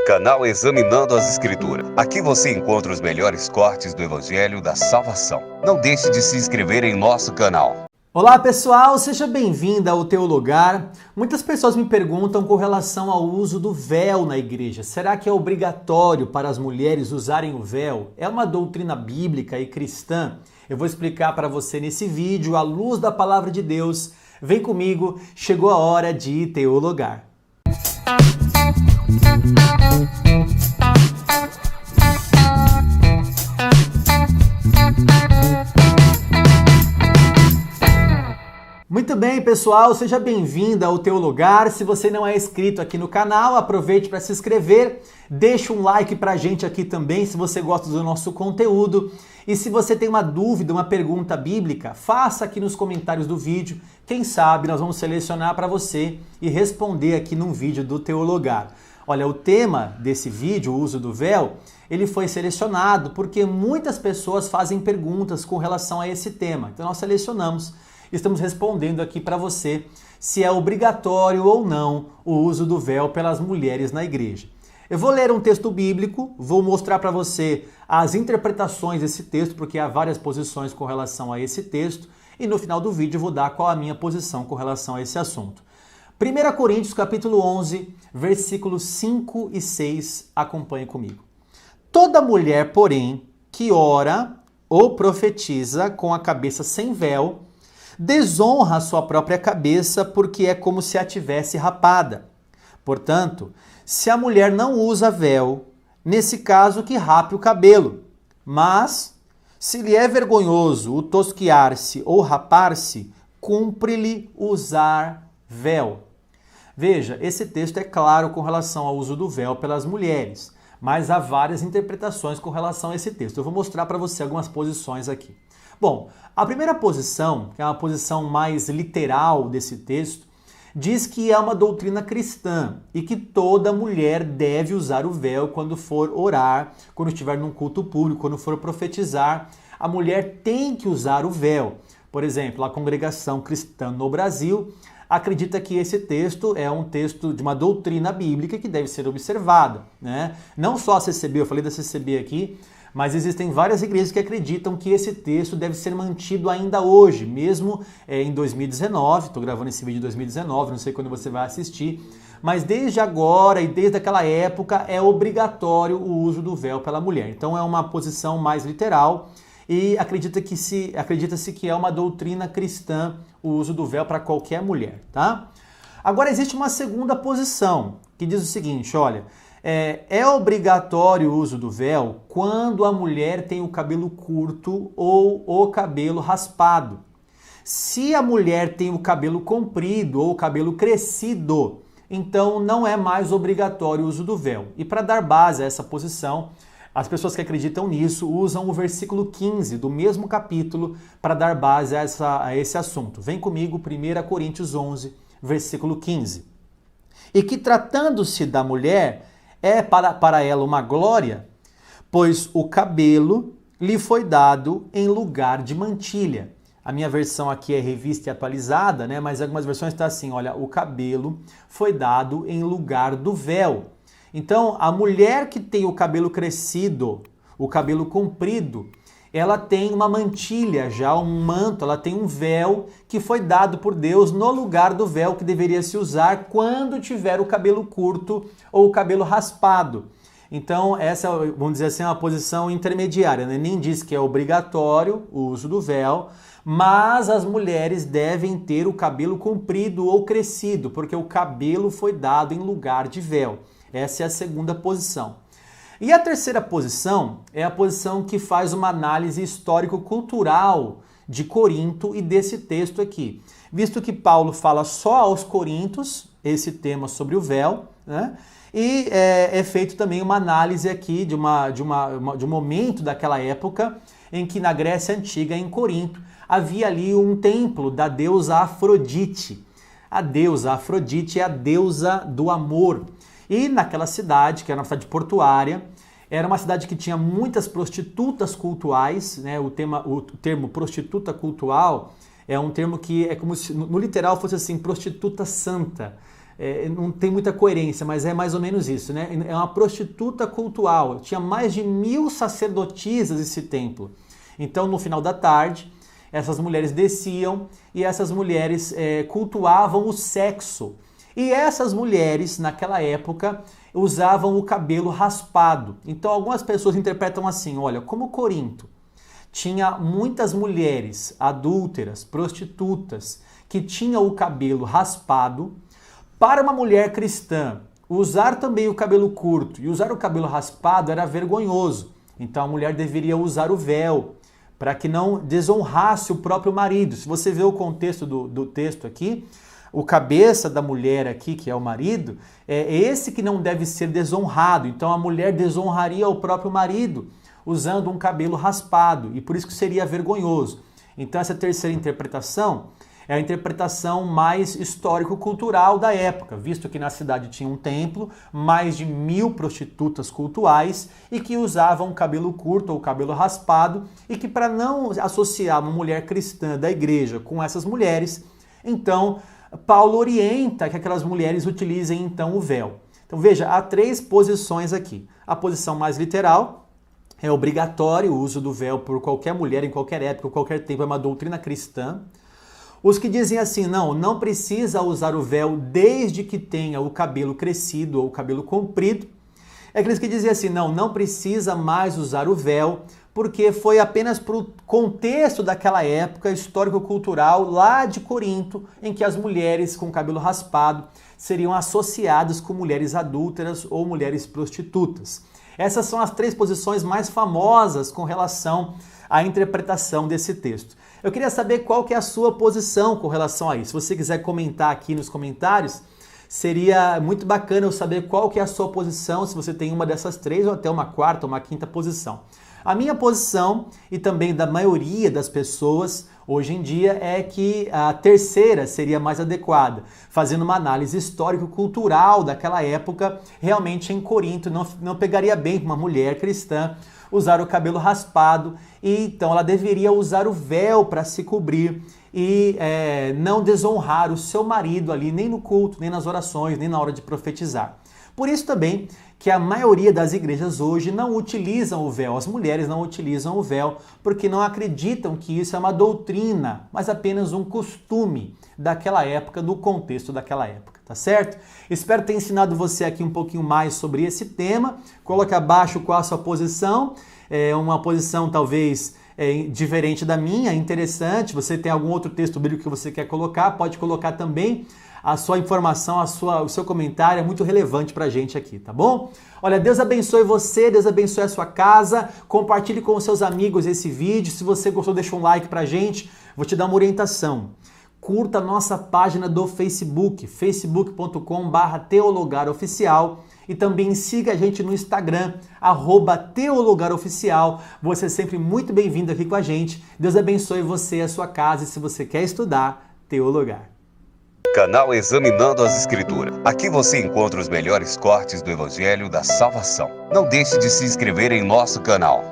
Canal Examinando as Escrituras. Aqui você encontra os melhores cortes do Evangelho da Salvação. Não deixe de se inscrever em nosso canal. Olá pessoal, seja bem-vindo ao Teu Lugar. Muitas pessoas me perguntam com relação ao uso do véu na igreja. Será que é obrigatório para as mulheres usarem o véu? É uma doutrina bíblica e cristã? Eu vou explicar para você nesse vídeo, à luz da palavra de Deus. Vem comigo, chegou a hora de teologar. Muito bem, pessoal, seja bem-vindo ao Teu Lugar. Se você não é inscrito aqui no canal, aproveite para se inscrever, deixa um like pra gente aqui também se você gosta do nosso conteúdo. E se você tem uma dúvida, uma pergunta bíblica, faça aqui nos comentários do vídeo. Quem sabe nós vamos selecionar para você e responder aqui num vídeo do Teu Lugar. Olha, o tema desse vídeo, o uso do véu, ele foi selecionado porque muitas pessoas fazem perguntas com relação a esse tema. Então nós selecionamos. Estamos respondendo aqui para você se é obrigatório ou não o uso do véu pelas mulheres na igreja. Eu vou ler um texto bíblico, vou mostrar para você as interpretações desse texto, porque há várias posições com relação a esse texto, e no final do vídeo eu vou dar qual a minha posição com relação a esse assunto. 1 Coríntios capítulo 11, versículos 5 e 6, acompanhe comigo. Toda mulher, porém, que ora ou profetiza com a cabeça sem véu, desonra a sua própria cabeça, porque é como se a tivesse rapada. Portanto, se a mulher não usa véu, nesse caso que rape o cabelo. Mas, se lhe é vergonhoso o tosquiar-se ou rapar-se, cumpre-lhe usar véu. Veja, esse texto é claro com relação ao uso do véu pelas mulheres, mas há várias interpretações com relação a esse texto. Eu vou mostrar para você algumas posições aqui. Bom, a primeira posição, que é uma posição mais literal desse texto, diz que é uma doutrina cristã e que toda mulher deve usar o véu quando for orar, quando estiver num culto público, quando for profetizar. A mulher tem que usar o véu. Por exemplo, a congregação cristã no Brasil acredita que esse texto é um texto de uma doutrina bíblica que deve ser observada, né? Não só a CCB, eu falei da CCB aqui, mas existem várias igrejas que acreditam que esse texto deve ser mantido ainda hoje, mesmo em 2019, estou gravando esse vídeo em 2019, não sei quando você vai assistir, mas desde agora e desde aquela época é obrigatório o uso do véu pela mulher. Então é uma posição mais literal e acredita-se que é uma doutrina cristã o uso do véu para qualquer mulher, tá? Agora existe uma segunda posição que diz o seguinte, olha, é obrigatório o uso do véu quando a mulher tem o cabelo curto ou o cabelo raspado. Se a mulher tem o cabelo comprido ou o cabelo crescido, então não é mais obrigatório o uso do véu. E para dar base a essa posição, as pessoas que acreditam nisso usam o versículo 15 do mesmo capítulo para dar base a esse assunto. Vem comigo, 1 Coríntios 11, versículo 15. E que tratando-se da mulher, é para ela uma glória, pois o cabelo lhe foi dado em lugar de mantilha. A minha versão aqui é revista e atualizada, né? Mas algumas versões está assim, olha, o cabelo foi dado em lugar do véu. Então, a mulher que tem o cabelo crescido, o cabelo comprido, ela tem uma mantilha já, um manto, ela tem um véu que foi dado por Deus no lugar do véu que deveria se usar quando tiver o cabelo curto ou o cabelo raspado. Então, essa, vamos dizer assim, é uma posição intermediária, né? Nem diz que é obrigatório o uso do véu, mas as mulheres devem ter o cabelo comprido ou crescido, porque o cabelo foi dado em lugar de véu. Essa é a segunda posição. E a terceira posição é a posição que faz uma análise histórico-cultural de Corinto e desse texto aqui. Visto que Paulo fala só aos coríntios esse tema sobre o véu, né? E é feito também uma análise aqui de um momento daquela época em que na Grécia Antiga, em Corinto, havia ali um templo da deusa Afrodite. A deusa Afrodite é a deusa do amor. E naquela cidade, que era uma cidade portuária, era uma cidade que tinha muitas prostitutas cultuais, né? O termo prostituta cultual é um termo que é como se no literal fosse assim, prostituta santa. não tem muita coerência, mas é mais ou menos isso, né? É uma prostituta cultual. Tinha mais de 1000 sacerdotisas esse templo. Então, no final da tarde, essas mulheres desciam e essas mulheres cultuavam o sexo. E essas mulheres, naquela época, usavam o cabelo raspado. Então, algumas pessoas interpretam assim, olha, como Corinto tinha muitas mulheres adúlteras, prostitutas, que tinham o cabelo raspado, para uma mulher cristã, usar também o cabelo curto e usar o cabelo raspado era vergonhoso. Então a mulher deveria usar o véu para que não desonrasse o próprio marido. Se você vê o contexto do texto aqui, o cabeça da mulher aqui, que é o marido, é esse que não deve ser desonrado. Então a mulher desonraria o próprio marido usando um cabelo raspado e por isso que seria vergonhoso. Então essa terceira interpretação é a interpretação mais histórico-cultural da época, visto que na cidade tinha um templo, mais de 1000 prostitutas cultuais e que usavam cabelo curto ou cabelo raspado e que para não associar uma mulher cristã da igreja com essas mulheres, então Paulo orienta que aquelas mulheres utilizem então o véu. Então veja, há 3 posições aqui. A posição mais literal, é obrigatório o uso do véu por qualquer mulher em qualquer época, em qualquer tempo, é uma doutrina cristã. Os que dizem assim, não precisa usar o véu desde que tenha o cabelo crescido ou o cabelo comprido. É aqueles que dizem assim, não precisa mais usar o véu, porque foi apenas para o contexto daquela época histórico-cultural lá de Corinto, em que as mulheres com cabelo raspado seriam associadas com mulheres adúlteras ou mulheres prostitutas. Essas são as 3 posições mais famosas com relação à interpretação desse texto. Eu queria saber qual que é a sua posição com relação a isso. Se você quiser comentar aqui nos comentários, seria muito bacana eu saber qual que é a sua posição, se você tem uma dessas 3 ou até uma 4ª ou uma 5ª posição. A minha posição, e também da maioria das pessoas hoje em dia, é que a terceira seria mais adequada, fazendo uma análise histórico-cultural daquela época. Realmente em Corinto não pegaria bem para uma mulher cristã usar o cabelo raspado, e então ela deveria usar o véu para se cobrir e não desonrar o seu marido ali, nem no culto, nem nas orações, nem na hora de profetizar. Por isso também que a maioria das igrejas hoje não utilizam o véu, as mulheres não utilizam o véu, porque não acreditam que isso é uma doutrina, mas apenas um costume daquela época, no contexto daquela época, tá certo? Espero ter ensinado você aqui um pouquinho mais sobre esse tema. Coloque abaixo qual a sua posição, uma posição talvez diferente da minha, interessante. Você tem algum outro texto bíblico que você quer colocar, pode colocar também. A sua informação, o seu comentário é muito relevante pra gente aqui, tá bom? Olha, Deus abençoe você, Deus abençoe a sua casa, compartilhe com os seus amigos esse vídeo. Se você gostou, deixa um like pra gente. Vou te dar uma orientação. Curta a nossa página do Facebook, facebook.com/teologaroficial, e também siga a gente no Instagram, @teologaroficial. Você é sempre muito bem-vindo aqui com a gente. Deus abençoe você e a sua casa, e se você quer estudar, Teologar. Canal Examinando as Escrituras. Aqui você encontra os melhores cortes do Evangelho da Salvação. Não deixe de se inscrever em nosso canal.